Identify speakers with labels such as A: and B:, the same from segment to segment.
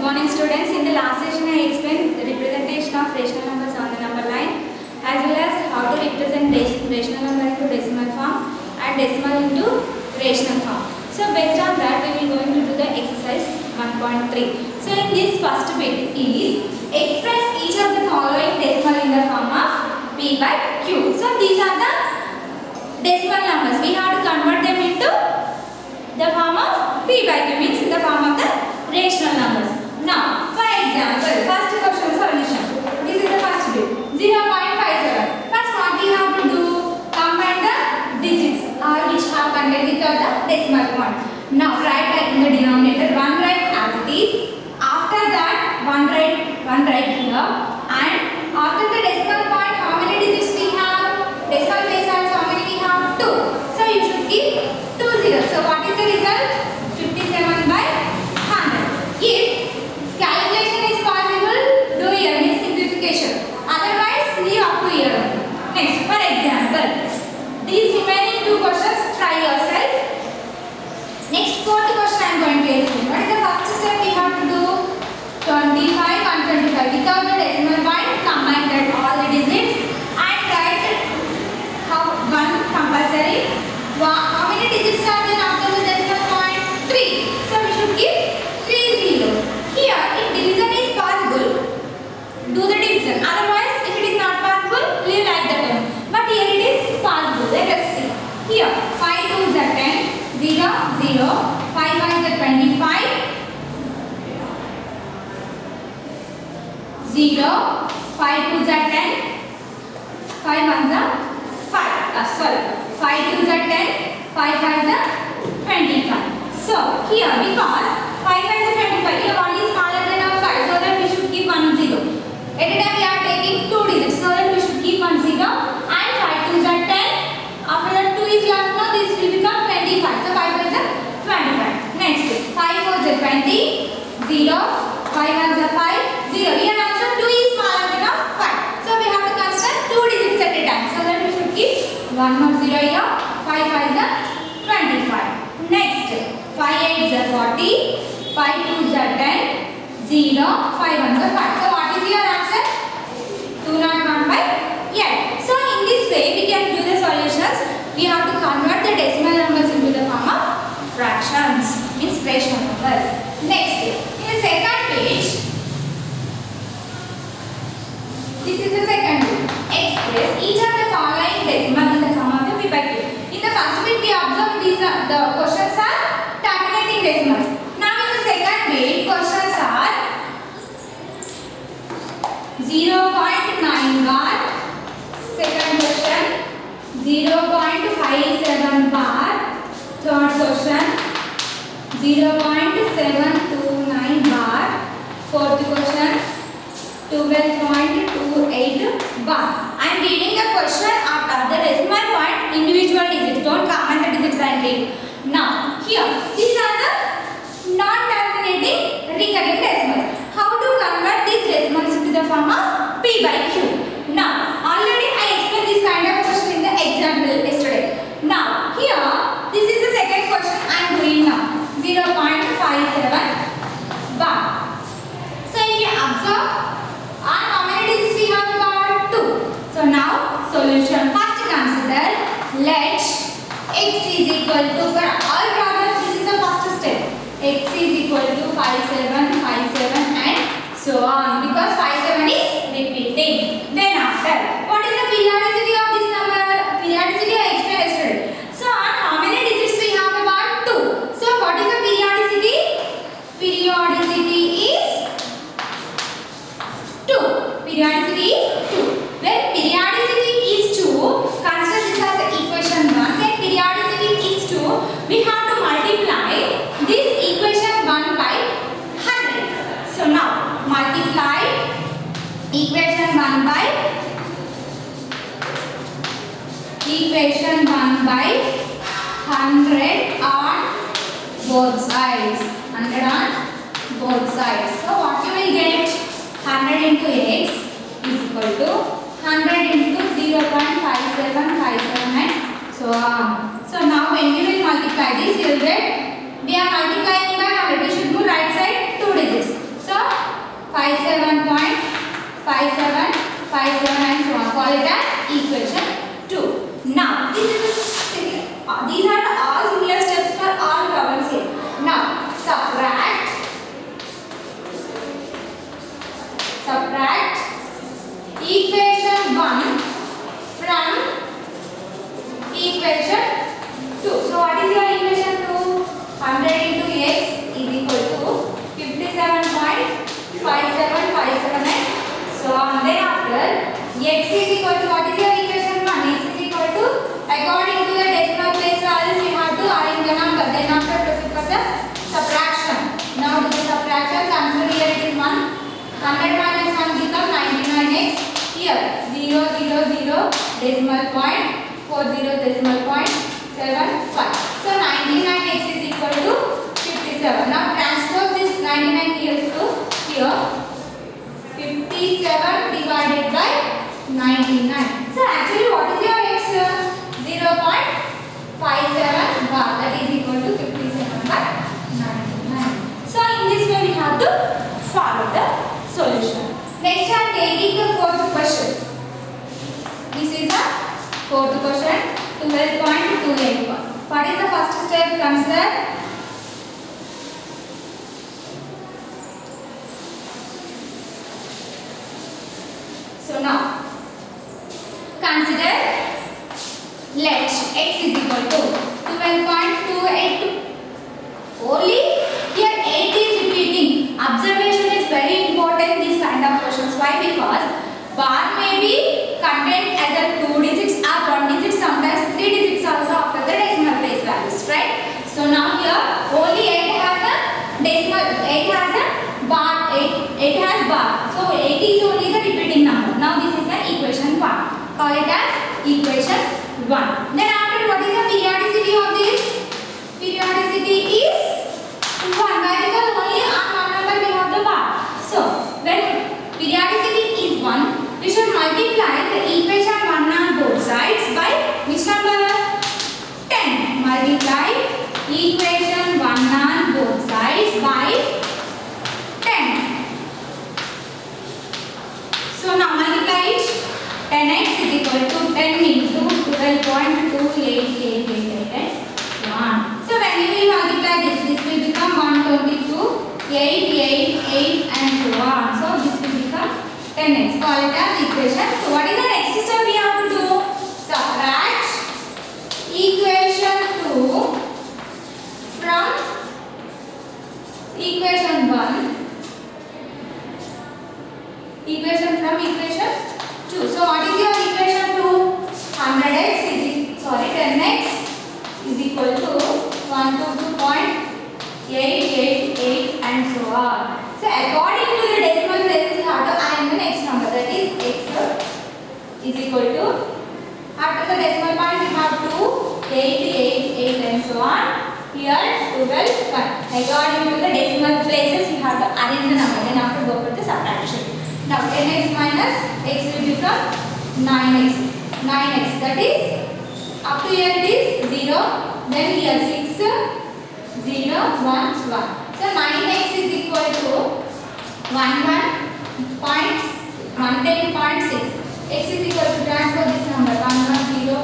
A: morning students. In the last session I explained the representation of rational numbers on the number line as well as how to represent rational number into decimal form and decimal into rational form. So based on that we will going to do the exercise 1.3. So in this first bit is express each of the following decimal in the form of p by q. So these are the decimal numbers. We have to convert them into the form of p by q, means in the form of the rational numbers. Now, for example, first question solution. This is the first bit. 0.57. First, what we have to do? Combine the digits which have contained with the decimal point. Now, write back in the denominator. One write as it is. After that, one write here. And after the decimal point, how many digits we have? Decimal place has how many we have? 2. So you should keep 2 zeros. So what is the result? 57 by 100. If calculation is possible, do here, means simplification. Otherwise, leave up to here. Next, for example, these remaining two questions, try yourself. Next, fourth question I am going to explain. What is the first step we have to do? 25 and 25. Without the decimal point, combine that all the digits and write how one compulsory. How many digits are there after the decimal point? 3. So we should give 3 zeros. Here, if division is possible, do the division. Otherwise, if it is not possible, leave like that. But here it is possible. Let us see. Here, 5 2s are 10, 0, 0, 5 5s are 25, 0, 5 2s are 10, 5 1s are 5. Sorry, 5 2s are 10, 5 5s are 25. So, here because 5 5s are 25, here 1 is smaller than 5, so that we should keep 1 0. At a time we are taking 2 digits, so that we should keep 1 0. And 5 2s are 10. After that 2 is left, now this will become 25. So 5 5s are 25. Next, 5 4s are 20, 0, 5 1s are 5, 0. Here also 2 is smaller than 5. So we have to consider 2 digits at a time. So that we should keep 1 more 0 here, 5 5s are 25. Next, 5 8s are 40, 5 2s are 10, 0, 5 1s are 5. So what is your answer? 201 by 8. So in this way we can do the solutions. We have to convert the decimal numbers into the form of fractions, means rational numbers. Next, in the second page, this is the second bit. Express each of the following decimal in the form of the p by q. In the first bit we observe these the questions are terminating decimals. Now in the second bit questions are 0.9 bar, second question 0.57 bar, third question 0.729 bar, fourth question 12.28 bar. I am reading the question after the decimal point individual digits. Don't comment the digits and read. Now here these are the non-terminating recurring decimals. How to convert these decimals into the form of p by q? Now already I explained this kind of question in the example yesterday. Now here this is the second question I am doing now. 0.57 bar. So if you observe, how many digits we have got? 2. So now solution. First consider let x is equal to, for all problems this is the first step. X is equal to 5 7 5 7 and so on, because 5 7 is repeating. Then after, what is the periodicity of this number? Periodicity I explained yesterday. So how many digits we have about? 2. So what is the periodicity? Periodicity is 2. Periodicity is 2. When periodicity is 2, consider this as the equation 1. When periodicity is 2, we have to multiply this equation 1 by 100. So now multiply equation 1 by 100 on both sides. 100 on both sides. So what you will get? 100 into x is equal to 100 into 0.5757 and so on. So now when we will multiply this, you will get, we are multiplying by 100. We should move right side 2 digits. So decimal point, 40 decimal point 75. So 99x is equal to 57. Now transpose this 99 here to here. 57 divided by 99. So actually what is your x? 0.57 bar, that is equal to 57 by 99. So in this way we have to follow the solution. Next I am taking the fourth question. This is the fourth question, 12.281. What is the first step? Consider now consider let x is equal to 12.282. Only here 8 is repeating. Observation is very important this kind of questions. Why? Because bar may be contained either 2 digits or 1 digit, sometimes 3 digits also after the decimal place values, right? So now here only 8 has a decimal, 8 has a bar, 8 has bar. So 8 is only the repeating number. Now this is the equation 1. Call it as equation 1. Then after, what is the periodicity of this? Periodicity is 1. Why? Because only on one number we have the bar. So when periodicity is 1, we should multiply the equation 1 on both sides by which number? 10. Multiply equation 1 on both sides by 10. So now multiply it. 10x is equal to 10 into 12.28881. So when you will multiply this will become 122, 888 and so on. So this will become 10x. Call it as equation. So what is the next step we have to do? Subtract equation 2 from equation 1. Equation from equation 2. So what is your equation 2? 100x is 10x is equal to 122.888 and so on. So according to the decimal places you have to add the next number, that is x is equal to, after the decimal point we have 2, 888 and so on. Here 12. According to the decimal places you have to arrange the number, then after go for the subtraction. Now 10x minus x will become 9x. 9x, that is up to here it is 0, then here 6, 0, 1, 1. So 9x is equal to 110.6. X is equal to, transfer this number, 110.6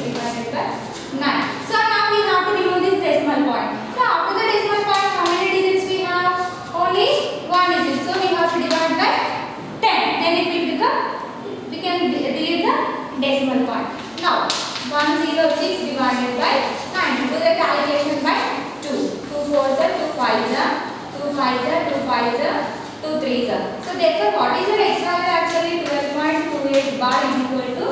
A: divided by 9. So now we have to remove this decimal point. So after the decimal point, how many digits we have? Only 1 digit. So we have to divide by 10. Then it will become, we can delete the decimal point. Now 106 divided by 9. Do the calculation by 2. 2 4s are 2 5s are 2 5s are 2 5s are 2 3s are. So therefore what is your x value? Actually 12.28 bar is equal to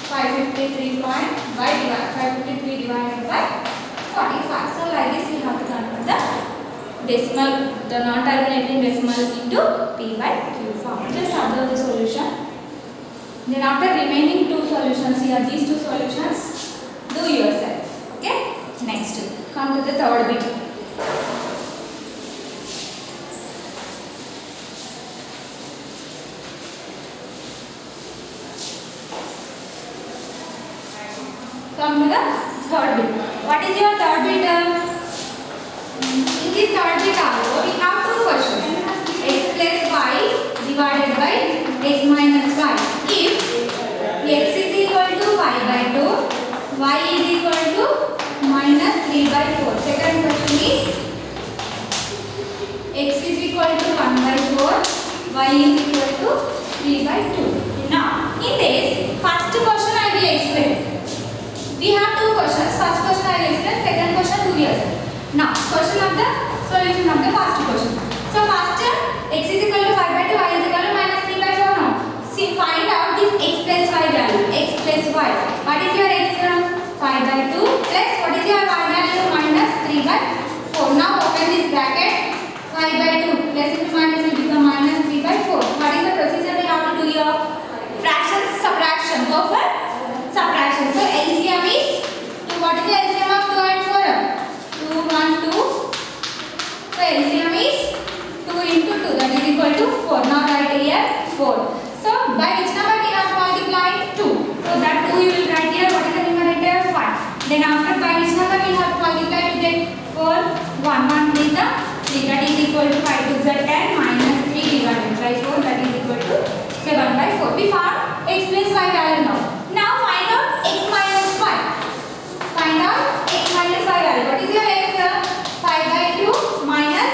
A: 553 divided by 45. So like this we have to convert the decimal, the non-terminating decimal into p by q form. Just observe the solution. Then after remaining two solutions here, these two solutions, do yourself. Okay. Next, come to the third bit. Come to the third bit. What is your third bit? In this third bit also, we have two questions. X plus y divided by x minus y. If x is equal to 5 by 2, y is equal to minus 3 by 4. Second question is x is equal to 1 by 4, y is equal to 3 by 2. Now, in this first question I will explain. We have two questions. First question I will explain, second question do yourself. Now, question of the solution of the first question. So first, x is equal to 5 by 2, y is equal to minus 3 by 4. Now, see, find out this x plus y value. X plus y. What is your x? 5 by 2 plus what is your y value? Minus 3 by 4. Now open this bracket. 5 by 2 plus into minus will become minus 3 by 4. What is the procedure we have to do here? Fraction subtraction. Go for 4. So by which number we have multiplied? 2. So that 2 you will write here. What is the numerator? 5. Then after by which number we have to multiply to get 4? 1 is the 3. That is equal to 5 to the 10 minus 3 divided by 4. That is equal to 7 by 4. We found x plus y value now. Now find out x minus y. Find out x minus y value. What is your x? 5 by 2 minus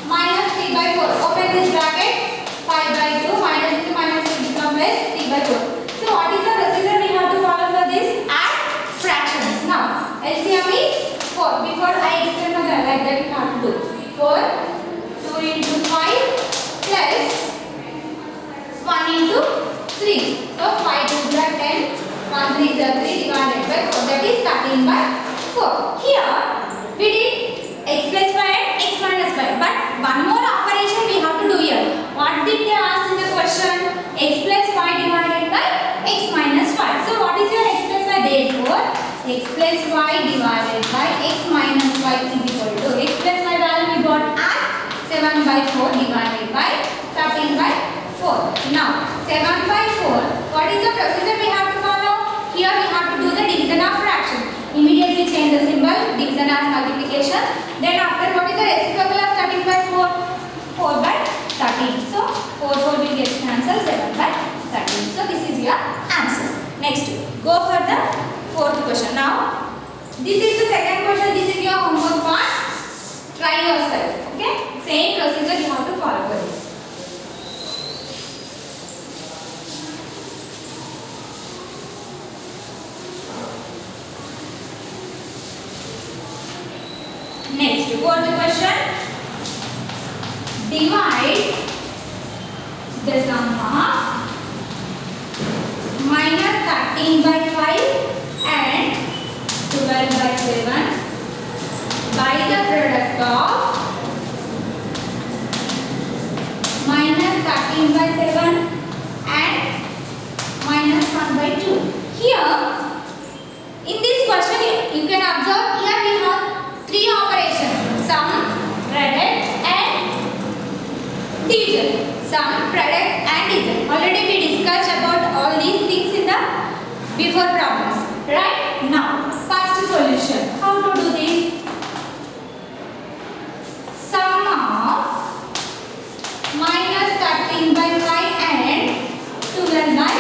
A: 3 by 4. Open this bracket. 5 by 2 minus into minus becomes 3 by 4. So what is the procedure we have to follow for this? Add fractions. Now LCM is 4. Before I explain like that we have to do 4 2 into 5 plus 1 into 3. So 5 to the 10, 1 3 is 3 divided by 4. That is 13 by 4. Here we did x plus y and x minus y. But one more operation we have to do here. What did they ask in the question? X plus y divided by x minus y. So what is your x plus y? Therefore x plus y divided by x minus y is equal to x plus y value we got as 7 by 4 divided by 13 by 4. Now 7 by 4. What is the procedure we have to follow? Here we have to do the division of fraction. Immediately change the symbol. Division as multiplication. Then after what is the reciprocal of 13 by 4? 4 by 13. So 4 will get cancelled. 7 by 13. So this is your answer. Next, go for the fourth question. Now this is the second question. This is your homework part. Try yourself. Okay. Same procedure you have to follow for this. Next, fourth question. Divide the sum of minus 13 by 5 and 12 by 7 by the product of minus 13 by 7 and minus 1 by 2. Here, in this question, you can observe here we have 3 operations: sum, product and division. Sum, product and division. Already we discussed about all these things in the before problems. Right? Now, first solution. How to do this? Sum of minus 13 by 5 and 12 by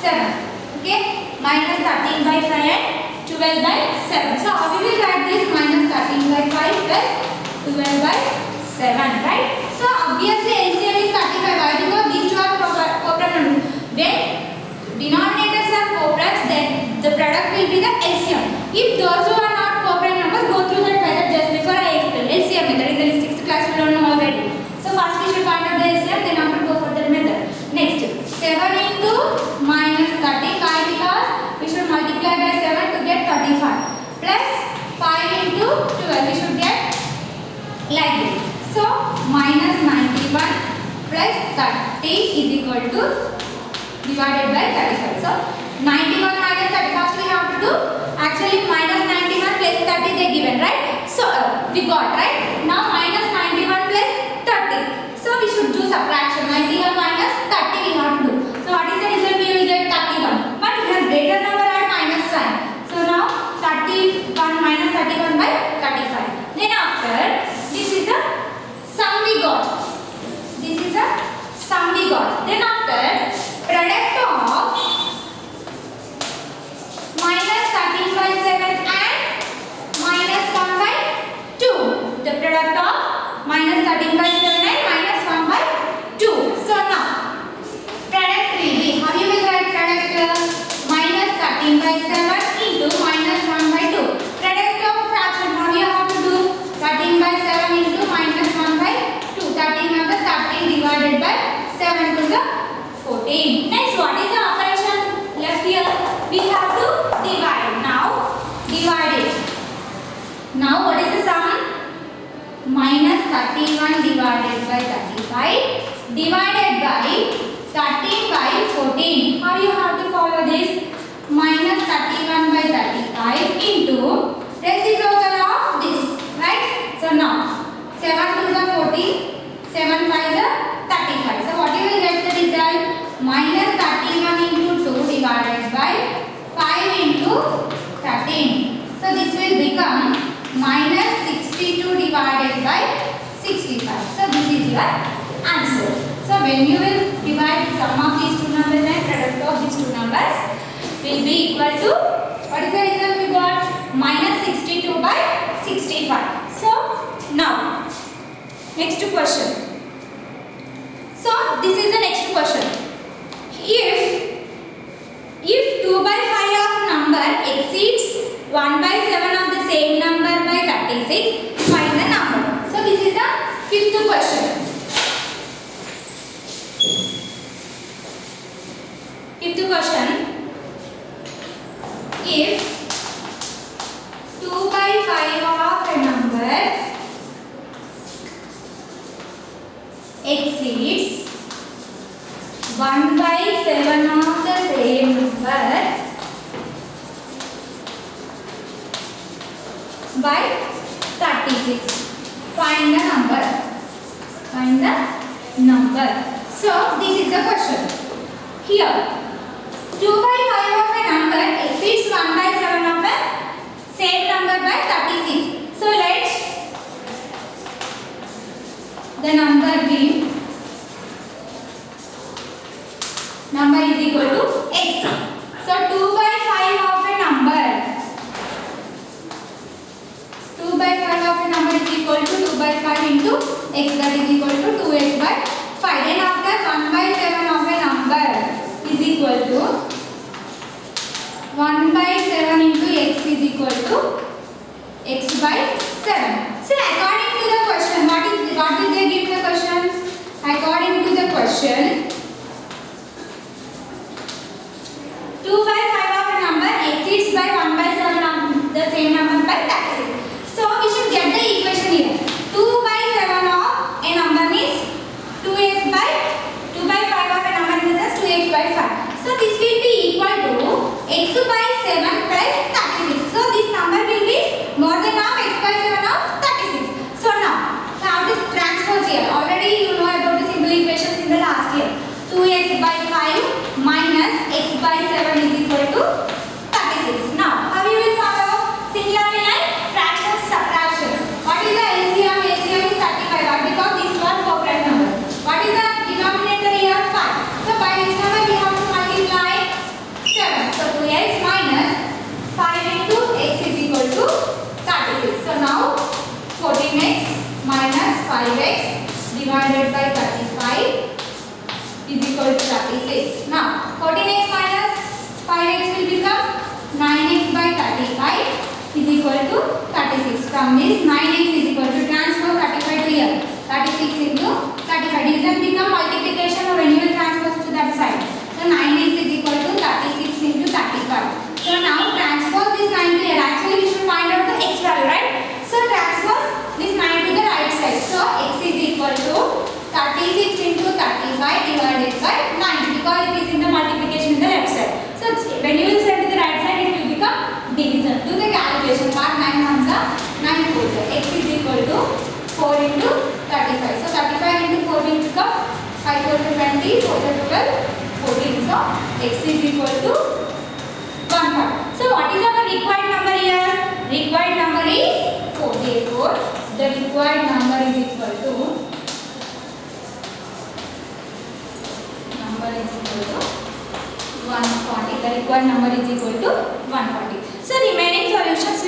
A: 7. Okay? Minus 13 by 5 and 12 by 7. So how we will write this? Minus 13 by 5 plus 12 by 7, right? So obviously LCM is 35. Why? Because these two are co-prime numbers. When denominators are co-primes, then the product will be the LCM. If those who are not co-prime numbers, go through that method just before I explain. LCM method in the 6th class we don't know already. So first we should find out the LCM, then after go for that method. Next, 7 into minus 30. Why? Because we should multiply by 7 to get 35. Plus 5 into 12. We should get like this. So minus 91 plus 30 is equal to divided by 35. So 91 minus 30. First we have to do actually minus 91 plus 30 they given, right? So we got, right? Now minus 91 plus 30. So we should do subtraction. 91 minus 30 we have to do. So what is the result? We will get 31. But we have greater number and minus sign. So now 31 minus 31 by 35. Then after this is the sum we got. This is the sum we got. Then after product of minus 13 by 7 and minus 1 by 2. The product of minus minus 31 into 2 divided by 5 into 13. So this will become minus 62 divided by 65. So this is your answer. So when you will divide the sum of these two numbers and product of these two numbers will be equal to, what is the result we got? Minus 62 by 65. So now next question. So this is the next question. If 2 by 5 of number exceeds 1 by 7 of the same number by 36, find the number. So this is the fifth question. Fifth question. If 2 by 5 of a number exceeds 1 by 7 of the same number by 36. Find the number. Find the number. So this is the question. Here 2 by 5 of a number exceeds 1 by 7 of a same number by 36. So let the number be, number is equal to x. So 2 by 5 of a number, 2 by 5 of a number is equal to 2 by 5 into x, that is equal to 2x by 5. And after 1 by 7 of a number is equal to 1 by 7 into x is equal to x by 7. So according to the question, what did they give the question? According to the question, 2 by 5 of a number exceeds by 1 by 7 of the same number by 36. So we should get the equation here. 2 by 7 of a number means 2x by 2 by 5 of a number means 2x by 5. So this will be equal to x by 7 plus 36. So this number will be more than half x by 7 of 36. So now to transpose here. Already you know about the simple equations in the last year. 2x by 5 minus x by 7 is equal to 36. Now how you will follow? Similarly like fraction subtraction. What is the LCM? LCM is 35. Why? Because these two are co-prime numbers. What is the denominator here? 5. So by which number we have to multiply? 7. So 2x minus 5 into x is equal to 36. So now 14x minus 5x divided by 35 is equal to 36. Now 14x minus 5x will become 9x by 35 is equal to 36. From this 9x is equal to transpose 35 to here. 36 into 35. This will become multiplication or when you will transpose to that side. So 9x is equal to 36 into 35. So now transpose this 9 to here. Actually we should find out the x value, right? So transpose this 9 to the right side. So x is equal to 36 into 35 divided by 9 because it is in the multiplication in the left side. So when you will send to the right side it will become division. Do the calculation. Part 9 ones are 9 4. X is equal to 4 into 35. So 35 into 4 will become 5 4 to 20, 4 to 12, 14. So x is equal to 1. So what is our required number here? Required number is 4. Therefore the required number is equal to 140. The required number is equal to 140. So remaining solutions